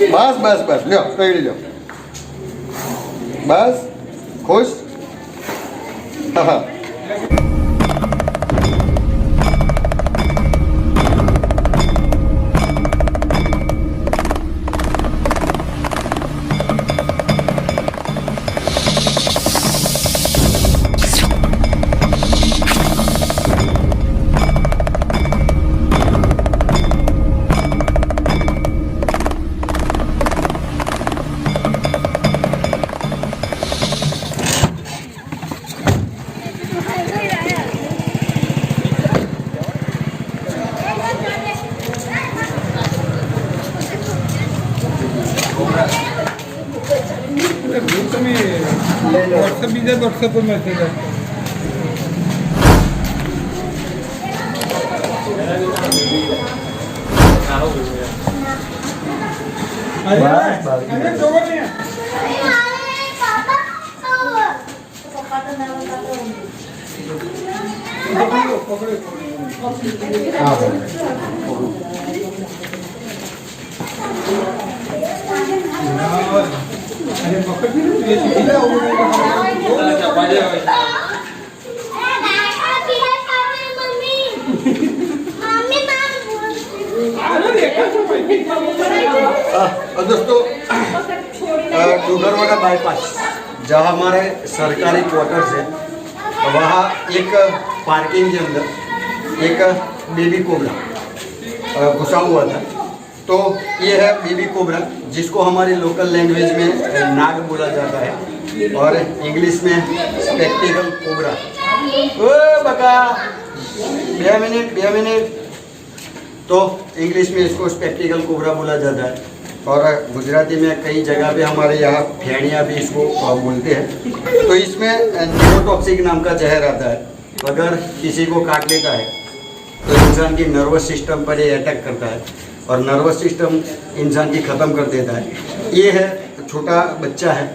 बस बस बस लो पकड़ी लो बस खुश। हाँ हाँ व्हाट्सएप बीजा व्हाट्सएप पर मैसेज आता अरे पकड़ ये और दोस्तों डूगरवाड़ा बाईपास जहाँ हमारे सरकारी क्वार्टर्स है वहाँ एक पार्किंग के अंदर एक बेबी कोबरा घुसा हुआ था। तो ये है बेबी कोबरा जिसको हमारी लोकल लैंग्वेज में नाग बोला जाता है और इंग्लिश में स्पेक्टिकल कोबरा। ओ बका 2 मिनट तो इंग्लिश में इसको स्पेक्टिकल कोबरा बोला जाता है और गुजराती में कई जगह पे हमारे यहाँ भेड़िया भी इसको बोलते हैं। तो इसमें न्यूरोटॉक्सिक नाम का जहर आता है, अगर किसी को काट लेता है तो इंसान की नर्वस सिस्टम पर ये अटैक करता है और नर्वस सिस्टम इंसान की ख़त्म कर देता है। ये है छोटा बच्चा है,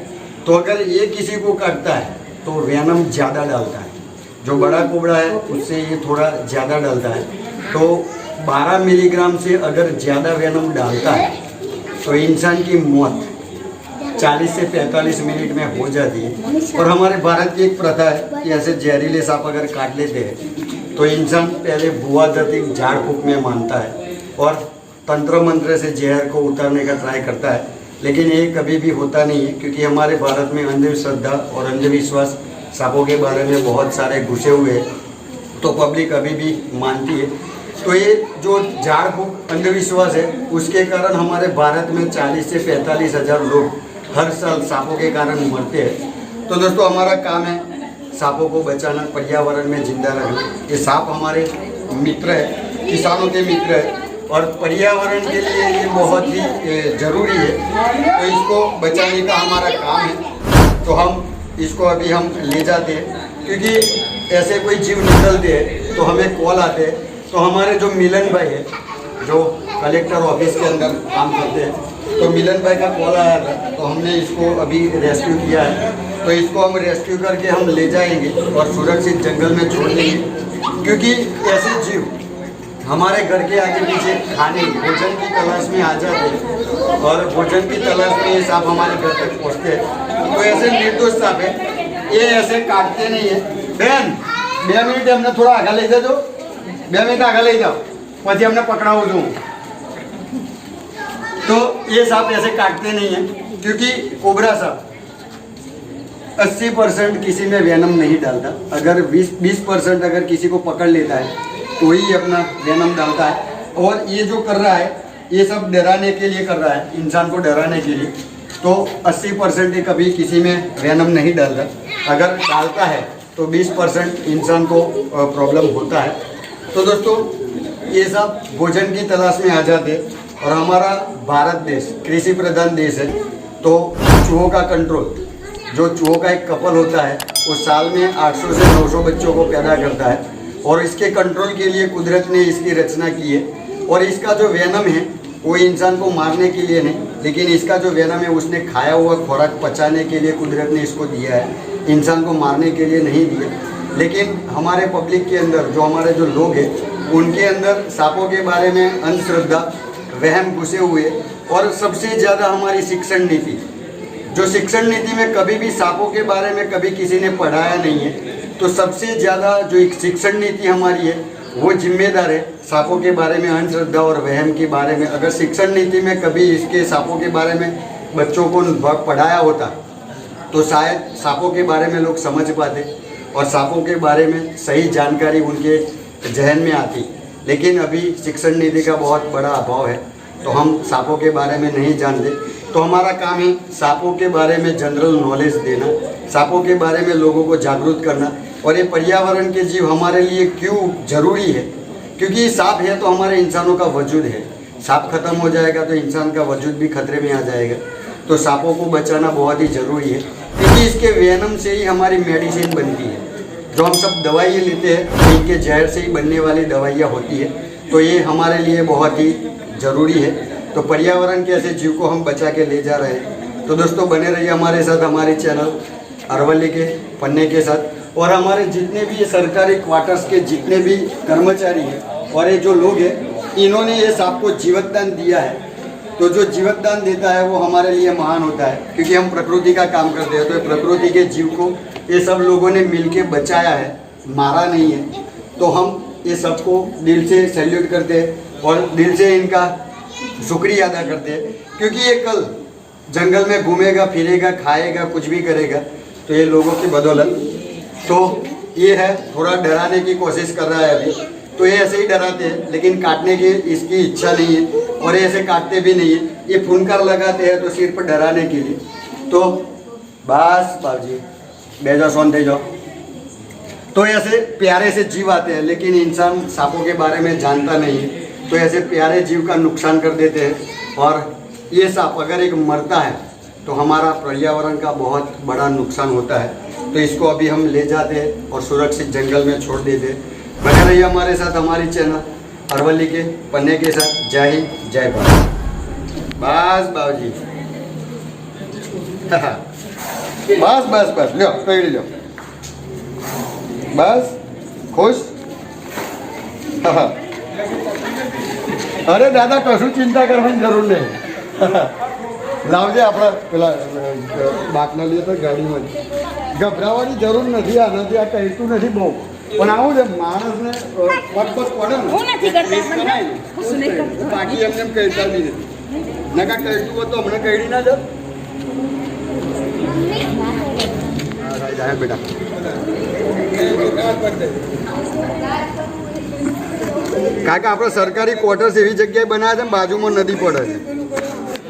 तो अगर ये किसी को काटता है तो वेनम ज़्यादा डालता है। जो बड़ा कोबरा है उससे ये थोड़ा ज़्यादा डालता है। तो 12 मिलीग्राम से अगर ज़्यादा वेनम डालता है तो इंसान की मौत 40 से 45 मिनट में हो जाती है। और हमारे भारत की एक प्रथा है कि ऐसे जहरीले सांप अगर काट लेते हैं तो इंसान पहले बुआ जाति झाड़ फूक में मानता है और तंत्र मंत्र से जहर को उतारने का ट्राई करता है, लेकिन ये कभी भी होता नहीं है क्योंकि हमारे भारत में अंधश्रद्धा और अंधविश्वास सांपों के बारे में बहुत सारे घुसे हुए हैं, तो पब्लिक अभी भी मानती है। तो ये जो झाड़ फूक अंधविश्वास है उसके कारण हमारे भारत में 40 से 45 हज़ार लोग हर साल सांपों के कारण मरते हैं। तो दोस्तों हमारा काम है सांपों को बचाना, पर्यावरण में जिंदा रखना। ये सांप हमारे मित्र है, किसानों के मित्र है और पर्यावरण के लिए ये बहुत ही ज़रूरी है। तो इसको बचाने का हमारा काम है। तो हम इसको अभी हम ले जाते हैं क्योंकि ऐसे कोई जीव निकलते हैं तो हमें कॉल आते हैं। तो हमारे जो मिलन भाई है जो कलेक्टर ऑफिस के अंदर काम करते हैं, तो मिलन भाई का कॉल आया था तो हमने इसको अभी रेस्क्यू किया है। तो इसको हम रेस्क्यू करके हम ले जाएंगे और सुरक्षित जंगल में छोड़ देंगे क्योंकि ऐसे जीव हमारे घर के आगे पीछे खाने भोजन की तलाश में आ जाते हैं और भोजन की तलाश में ये सांप हमारे घर तक पहुँचते हैं। तो ऐसे निर्दोष सांप है, ये ऐसे काटते नहीं है। बहन 2 मिनट हमने थोड़ा आगे ले जाओ, 2 मिनट आगे ले जाओ પછી हमने पकड़ाऊँ दूँ। तो ये सांप ऐसे काटते नहीं है क्योंकि कोबरा सांप 80% किसी में वेनम नहीं डालता। अगर 20% अगर किसी को पकड़ लेता है तो ही अपना वेनम डालता है। और ये जो कर रहा है ये सब डराने के लिए कर रहा है, इंसान को डराने के लिए। तो 80% कभी किसी में वेनम नहीं डालता। अगर डालता है तो 20% इंसान को प्रॉब्लम होता है। तो दोस्तों ये सब भोजन की तलाश में आ जाते और हमारा भारत देश कृषि प्रधान देश है। तो चूहों का कंट्रोल, जो चूहों का एक कपल होता है वो साल में 800 से 900 बच्चों को पैदा करता है और इसके कंट्रोल के लिए कुदरत ने इसकी रचना की है। और इसका जो वेनम है वो इंसान को मारने के लिए नहीं, लेकिन इसका जो वेनम है उसने खाया हुआ खुराक पचाने के लिए कुदरत ने इसको दिया है, इंसान को मारने के लिए नहीं दिया। लेकिन हमारे पब्लिक के अंदर जो हमारे जो लोग हैं उनके अंदर सांपों के बारे में अंधश्रद्धा वहम घुसे हुए, और सबसे ज़्यादा हमारी शिक्षण नीति, जो शिक्षण नीति में कभी भी सांपों के बारे में कभी किसी ने पढ़ाया नहीं है, तो सबसे ज़्यादा जो एक शिक्षण नीति हमारी है वो जिम्मेदार है सांपों के बारे में अंधश्रद्धा और वहम के बारे में। अगर शिक्षण नीति में कभी इसके सांपों के बारे में बच्चों को पढ़ाया होता तो शायद सांपों के बारे में लोग समझ पाते और सांपों के बारे में सही जानकारी उनके जहन में आती। लेकिन अभी शिक्षण नीति का बहुत बड़ा अभाव है, तो हम सांपों के बारे में नहीं जानते। तो हमारा काम है सांपों के बारे में जनरल नॉलेज देना, सांपों के बारे में लोगों को जागरूक करना। और ये पर्यावरण के जीव हमारे लिए क्यों जरूरी है, क्योंकि सांप है तो हमारे इंसानों का वजूद है। सांप खत्म हो जाएगा तो इंसान का वजूद भी खतरे में आ जाएगा। तो सांपों को बचाना बहुत ही ज़रूरी है, क्योंकि इसके वेनम से ही हमारी मेडिसिन बनती है। जो हम सब दवाइयाँ लेते हैं इनके जहर से ही बनने वाली दवाइयाँ होती है। तो ये हमारे लिए बहुत ही ज़रूरी है। तो पर्यावरण के ऐसे जीव को हम बचा के ले जा रहे हैं। तो दोस्तों बने रहिए हमारे साथ, हमारे चैनल अरवली के पन्ने के साथ। और हमारे जितने भी ये सरकारी क्वार्टर्स के जितने भी कर्मचारी हैं और ये जो लोग हैं, इन्होंने ये सांप को जीवतदान दिया है। तो जो जीवतदान देता है वो हमारे लिए महान होता है, क्योंकि हम प्रकृति का काम करते हैं। तो प्रकृति के जीव को ये सब लोगों ने मिलके बचाया है, मारा नहीं है। तो हम ये सबको दिल से सैल्यूट करते हैं और दिल से इनका शुक्रिया अदा करते हैं, क्योंकि ये कल जंगल में घूमेगा फिरेगा खाएगा कुछ भी करेगा तो ये लोगों की बदौलत। तो ये है थोड़ा डराने की कोशिश कर रहा है अभी, तो ये ऐसे ही डराते हैं, लेकिन काटने की इसकी इच्छा नहीं है और ये ऐसे काटते भी नहीं है। ये फुनकर लगाते हैं तो सिर पर डराने के लिए। तो बस बाबूजी बेजा सोन थे जाओ। तो ऐसे प्यारे से जीव आते हैं, लेकिन इंसान सांपों के बारे में जानता नहीं है, तो ऐसे प्यारे जीव का नुकसान कर देते हैं। और ये सांप अगर एक मरता है तो हमारा पर्यावरण का बहुत बड़ा नुकसान होता है। तो इसको अभी हम ले जाते हैं और सुरक्षित जंगल में छोड़ देते हैं। बने रहिए हमारे साथ, हमारी चैनल अरवली के पन्ने के साथ। जय हिंद जय भारत। बस बाबूजी बस बस बस लो पेड़ लो बस खुश। अरे दादा कशु चिंता करવાની જરૂર નહીં। લાવજે આપણા પેલા બાટલા લઈએ તો ગાડીમાં ગભરાવાની જરૂર નથી। આનાથી આ કહેતું નથી બહુ, પણ આવું છે માણસને પગ પડે ને હું નથી કરતા, હું નહીં કરતો, બાકી એમને કહેતા બી નથી। નકા કહેતું હોત તો હમણાં કહી ના જાત। જાય બેટા કાકા આપણે સરકારી ક્વાર્ટર્સ એવી જગ્યાએ બનાવ્યા છે બાજુમાં નદી પડે છે,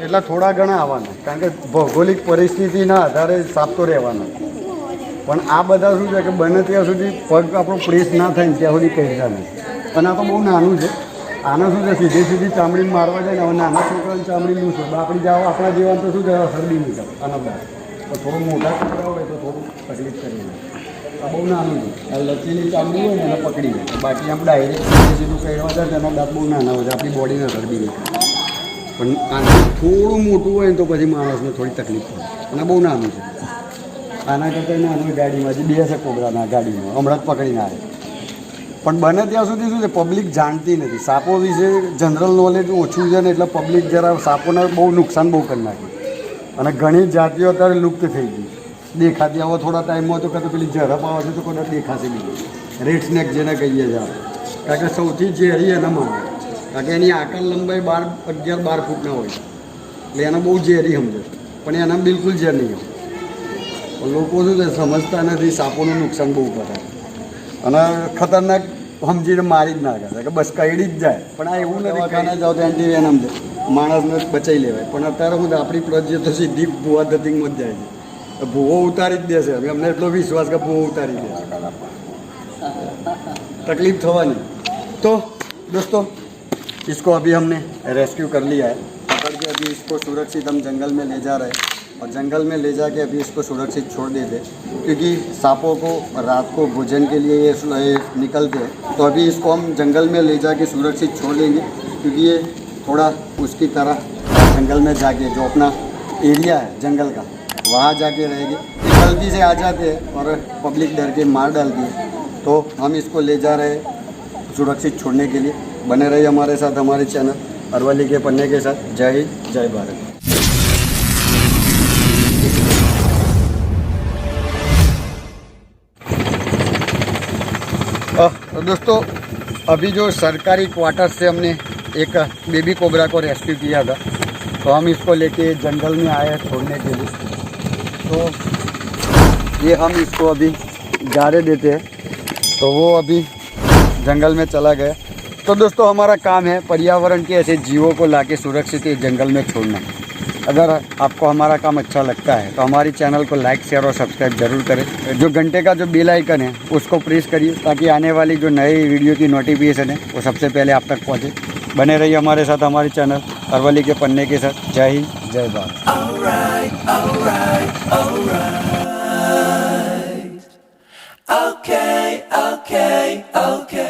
એટલે થોડા ઘણા આવવાના, કારણ કે ભૌગોલિક પરિસ્થિતિના આધારે સાપ તો રહેવાના। પણ આ બધા શું છે કે બને ત્યાં સુધી પગ આપણો પ્રેસ ના થાય ને ત્યાં સુધી કહેતા નહીં। અને આ તો બહુ નાનું છે, આને શું છે સીધી સીધી ચામડી મારવા જાય ને, હવે નાના છોકરાની ચામડી નું છે બાપડી જાવ આપણા જેવા તો શું છે શરદી નીકળે આના બાદ। તો થોડું મોટા છોકરા હોય તો થોડું તકલીફ કરી લે। આ બહુ નાનું છે, આ લચીની ચામડી હોય ને એને પકડી લે, બાકી આમ ડાયરેક્ટ સીધું સીધું કહેવા જાય તેનો દાંત બહુ નાના હોય છે, આપણી બોડીને શરદી નીકળે। પણ આનાથી થોડું મોટું હોય ને તો પછી માણસને થોડી તકલીફ પડે, અને બહુ નાનું છે। આના કરતાં નાનું ગાડીમાં જે બેસે કોબરાના ગાડીમાં હમણાં જ પકડીને આવે। પણ બને ત્યાં સુધી શું છે પબ્લિક જાણતી નથી, સાપો વિશે જનરલ નોલેજ ઓછું છે ને, એટલે પબ્લિક જરા સાપોને બહુ નુકસાન બહુ કરી નાખે। અને ઘણી જાતિઓ અત્યારે લુપ્ત થઈ ગઈ, દેખાતી। હવે થોડા ટાઈમમાં તો કદાચ પેલી ઝડપ આવે છે તો કદાચ દેખાશે બી, રેડ સ્નેક જેને કહીએ છીએ આપણે, કારણ કે સૌથી ઝેરી એને માને, કારણ કે એની આકાર લંબાઈ 11-12 ફૂટના હોય, એટલે એને બહુ ઝેરી સમજે, પણ એના બિલકુલ ઝેર નહીં હોય। પણ લોકો શું છે સમજતા નથી, સાપોનું નુકસાન બહુ કરે અને ખતરનાક સમજીને મારી જ નાખે કે બસ કઈડી જ જાય। પણ આ એવું નથી, ખાના જાઓ તો એન્ટીવેનમ છે, માણસને બચાવી લેવાય। પણ અત્યારે હું આપણી પ્રજા તો સીધી ભૂવા ધતિંગમાં જ જાય છે, ભૂવો ઉતારી જ દેશે। હવે અમને એટલો વિશ્વાસ કે ભૂવો ઉતારી દેશે, तकलीफ थवानी। तो दोस्तों इसको अभी हमने रेस्क्यू कर लिया है, पकड़ के अभी इसको सुरक्षित हम जंगल में ले जा रहे हैं, और जंगल में ले जाके अभी इसको सुरक्षित छोड़ देते, क्योंकि सांपों को रात को भोजन के लिए ये निकलते हैं। तो अभी इसको हम जंगल में ले जाके सुरक्षित छोड़ देंगे, क्योंकि ये थोड़ा उसकी तरह जंगल में जाके जो अपना एरिया है जंगल का वहाँ जाके रहेगी। गलती से आ जाते हैं और पब्लिक डर के मार डालती है, तो हम इसको ले जा रहे हैं सुरक्षित छोड़ने के लिए। बने रहिए हमारे साथ, हमारे चैनल अरवली के पन्ने के साथ। जय हिंद, जय भारत। तो दोस्तों, अभी जो सरकारी क्वार्टर से हमने एक बेबी कोबरा को रेस्क्यू किया था, तो हम इसको लेके जंगल में आए हैं छोड़ने के लिए। तो ये हम इसको अभी गारे देते हैं, तो वो अभी जंगल में चला गया। तो दोस्तों, हमारा काम है पर्यावरण के ऐसे जीवों को लाके सुरक्षित जंगल में छोड़ना। अगर आपको हमारा काम अच्छा लगता है तो हमारी चैनल को लाइक, शेयर और सब्सक्राइब जरूर करें। जो घंटे का जो बेल आइकन है उसको प्रेस करिए, ताकि आने वाली जो नई वीडियो की नोटिफिकेशन है वो सबसे पहले आप तक पहुँचे। बने रहिए हमारे साथ, हमारे चैनल अरवली के पन्ने के साथ। जय हिंद, जय भारत। Okay.